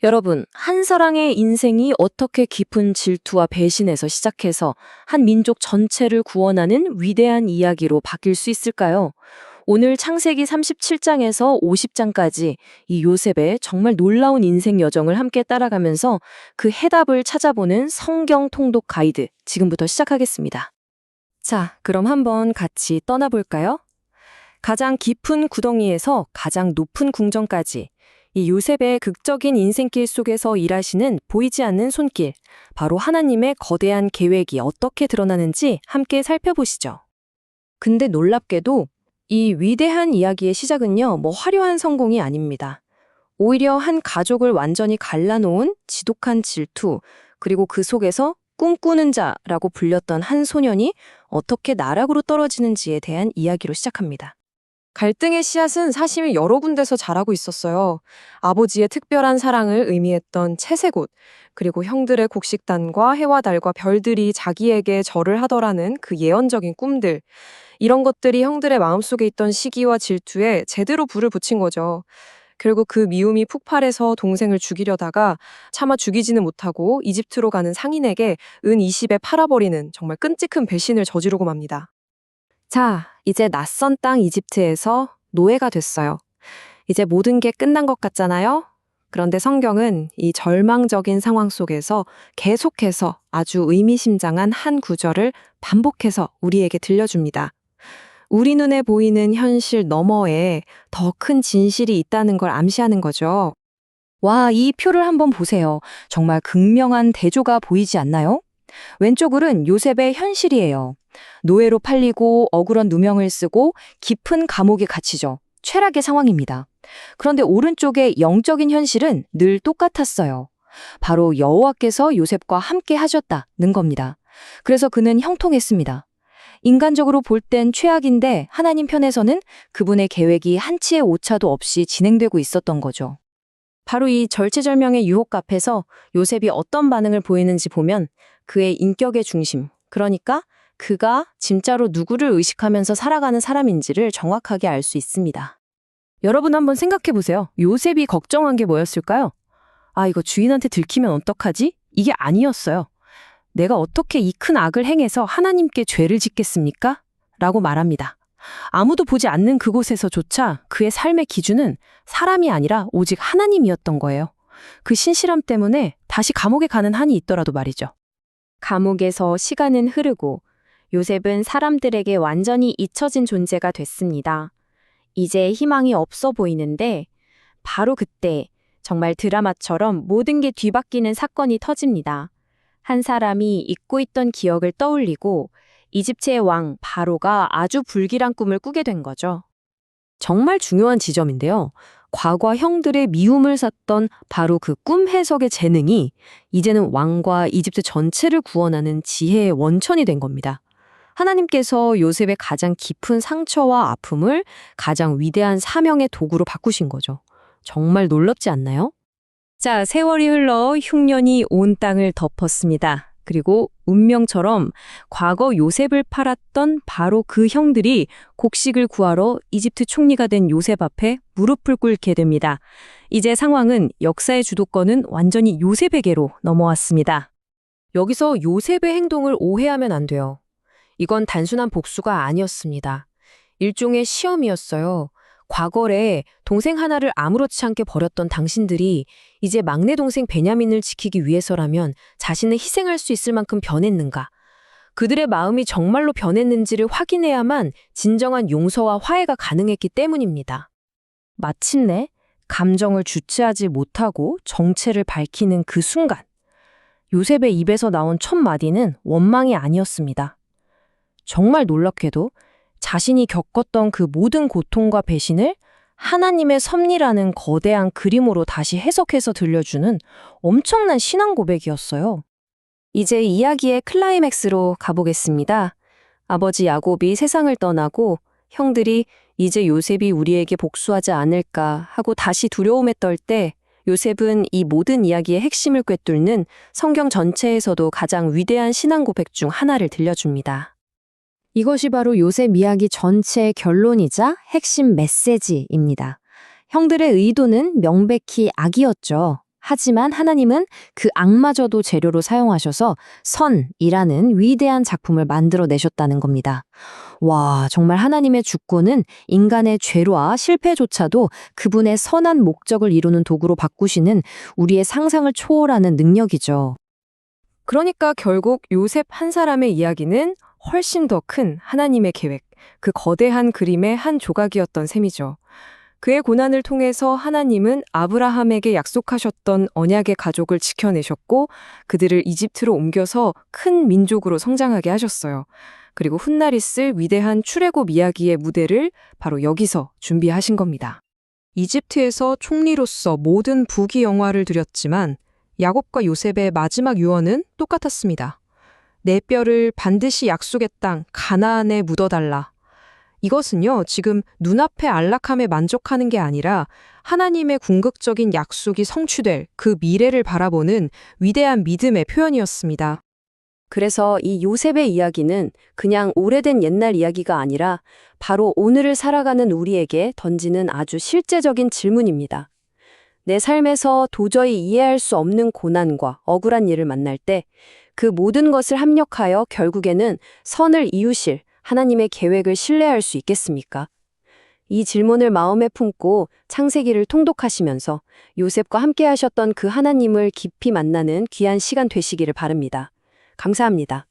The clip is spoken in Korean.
여러분, 한 사람의 인생이 어떻게 깊은 질투와 배신에서 시작해서 한 민족 전체를 구원하는 위대한 이야기로 바뀔 수 있을까요? 오늘 창세기 37장에서 50장까지 이 요셉의 정말 놀라운 인생 여정을 함께 따라가면서 그 해답을 찾아보는 성경 통독 가이드, 지금부터 시작하겠습니다. 자, 그럼 한번 같이 떠나볼까요? 가장 깊은 구덩이에서 가장 높은 궁전까지 이 요셉의 극적인 인생길 속에서 일하시는 보이지 않는 손길, 바로 하나님의 거대한 계획이 어떻게 드러나는지 함께 살펴보시죠. 근데 놀랍게도 이 위대한 이야기의 시작은요, 화려한 성공이 아닙니다. 오히려 한 가족을 완전히 갈라놓은 지독한 질투, 그리고 그 속에서 꿈꾸는 자라고 불렸던 한 소년이 어떻게 나락으로 떨어지는지에 대한 이야기로 시작합니다. 갈등의 씨앗은 사실 여러 군데서 자라고 있었어요. 아버지의 특별한 사랑을 의미했던 채색옷, 그리고 형들의 곡식단과 해와 달과 별들이 자기에게 절을 하더라는 그 예언적인 꿈들. 이런 것들이 형들의 마음속에 있던 시기와 질투에 제대로 불을 붙인 거죠. 결국 그 미움이 폭발해서 동생을 죽이려다가 차마 죽이지는 못하고 이집트로 가는 상인에게 은 20에 팔아버리는 정말 끔찍한 배신을 저지르고 맙니다. 자, 이제 낯선 땅 이집트에서 노예가 됐어요. 이제 모든 게 끝난 것 같잖아요? 그런데 성경은 이 절망적인 상황 속에서 계속해서 아주 의미심장한 한 구절을 반복해서 우리에게 들려줍니다. 우리 눈에 보이는 현실 너머에 더 큰 진실이 있다는 걸 암시하는 거죠. 와, 이 표를 한번 보세요. 정말 극명한 대조가 보이지 않나요? 왼쪽으로는 요셉의 현실이에요. 노예로 팔리고 억울한 누명을 쓰고 깊은 감옥에 갇히죠. 최악의 상황입니다. 그런데 오른쪽의 영적인 현실은 늘 똑같았어요. 바로 여호와께서 요셉과 함께 하셨다는 겁니다. 그래서 그는 형통했습니다. 인간적으로 볼 땐 최악인데 하나님 편에서는 그분의 계획이 한치의 오차도 없이 진행되고 있었던 거죠. 바로 이 절체절명의 유혹 앞에서 요셉이 어떤 반응을 보이는지 보면 그의 인격의 중심, 그러니까 그가 진짜로 누구를 의식하면서 살아가는 사람인지를 정확하게 알 수 있습니다. 여러분 한번 생각해 보세요. 요셉이 걱정한 게 뭐였을까요? 아, 이거 주인한테 들키면 어떡하지? 이게 아니었어요. 내가 어떻게 이 큰 악을 행해서 하나님께 죄를 짓겠습니까? 라고 말합니다. 아무도 보지 않는 그곳에서조차 그의 삶의 기준은 사람이 아니라 오직 하나님이었던 거예요. 그 신실함 때문에 다시 감옥에 가는 한이 있더라도 말이죠. 감옥에서 시간은 흐르고 요셉은 사람들에게 완전히 잊혀진 존재가 됐습니다. 이제 희망이 없어 보이는데 바로 그때 정말 드라마처럼 모든 게 뒤바뀌는 사건이 터집니다. 한 사람이 잊고 있던 기억을 떠올리고 이집트의 왕 바로가 아주 불길한 꿈을 꾸게 된 거죠. 정말 중요한 지점인데요. 과거 형들의 미움을 샀던 바로 그 꿈 해석의 재능이 이제는 왕과 이집트 전체를 구원하는 지혜의 원천이 된 겁니다. 하나님께서 요셉의 가장 깊은 상처와 아픔을 가장 위대한 사명의 도구로 바꾸신 거죠. 정말 놀랍지 않나요? 자, 세월이 흘러 흉년이 온 땅을 덮었습니다. 그리고 운명처럼 과거 요셉을 팔았던 바로 그 형들이 곡식을 구하러 이집트 총리가 된 요셉 앞에 무릎을 꿇게 됩니다. 이제 상황은 역사의 주도권은 완전히 요셉에게로 넘어왔습니다. 여기서 요셉의 행동을 오해하면 안 돼요. 이건 단순한 복수가 아니었습니다. 일종의 시험이었어요. 과거에 동생 하나를 아무렇지 않게 버렸던 당신들이 이제 막내 동생 베냐민을 지키기 위해서라면 자신을 희생할 수 있을 만큼 변했는가? 그들의 마음이 정말로 변했는지를 확인해야만 진정한 용서와 화해가 가능했기 때문입니다. 마침내 감정을 주체하지 못하고 정체를 밝히는 그 순간, 요셉의 입에서 나온 첫 마디는 원망이 아니었습니다. 정말 놀랍게도 자신이 겪었던 그 모든 고통과 배신을 하나님의 섭리라는 거대한 그림으로 다시 해석해서 들려주는 엄청난 신앙 고백이었어요. 이제 이야기의 클라이맥스로 가보겠습니다. 아버지 야곱이 세상을 떠나고 형들이 이제 요셉이 우리에게 복수하지 않을까 하고 다시 두려움에 떨 때 요셉은 이 모든 이야기의 핵심을 꿰뚫는 성경 전체에서도 가장 위대한 신앙 고백 중 하나를 들려줍니다. 이것이 바로 요셉 이야기 전체의 결론이자 핵심 메시지입니다. 형들의 의도는 명백히 악이었죠. 하지만 하나님은 그 악마저도 재료로 사용하셔서 선이라는 위대한 작품을 만들어내셨다는 겁니다. 와, 정말 하나님의 주권은 인간의 죄와 실패조차도 그분의 선한 목적을 이루는 도구로 바꾸시는 우리의 상상을 초월하는 능력이죠. 그러니까 결국 요셉 한 사람의 이야기는 훨씬 더 큰 하나님의 계획, 그 거대한 그림의 한 조각이었던 셈이죠. 그의 고난을 통해서 하나님은 아브라함에게 약속하셨던 언약의 가족을 지켜내셨고 그들을 이집트로 옮겨서 큰 민족으로 성장하게 하셨어요. 그리고 훗날 있을 위대한 출애굽 이야기의 무대를 바로 여기서 준비하신 겁니다. 이집트에서 총리로서 모든 부귀영화를 누렸지만 야곱과 요셉의 마지막 유언은 똑같았습니다. 내 뼈를 반드시 약속의 땅 가나안에 묻어달라. 이것은요, 지금 눈앞의 안락함에 만족하는 게 아니라 하나님의 궁극적인 약속이 성취될 그 미래를 바라보는 위대한 믿음의 표현이었습니다. 그래서 이 요셉의 이야기는 그냥 오래된 옛날 이야기가 아니라 바로 오늘을 살아가는 우리에게 던지는 아주 실제적인 질문입니다. 내 삶에서 도저히 이해할 수 없는 고난과 억울한 일을 만날 때 그 모든 것을 합력하여 결국에는 선을 이루실 하나님의 계획을 신뢰할 수 있겠습니까? 이 질문을 마음에 품고 창세기를 통독하시면서 요셉과 함께 하셨던 그 하나님을 깊이 만나는 귀한 시간 되시기를 바랍니다. 감사합니다.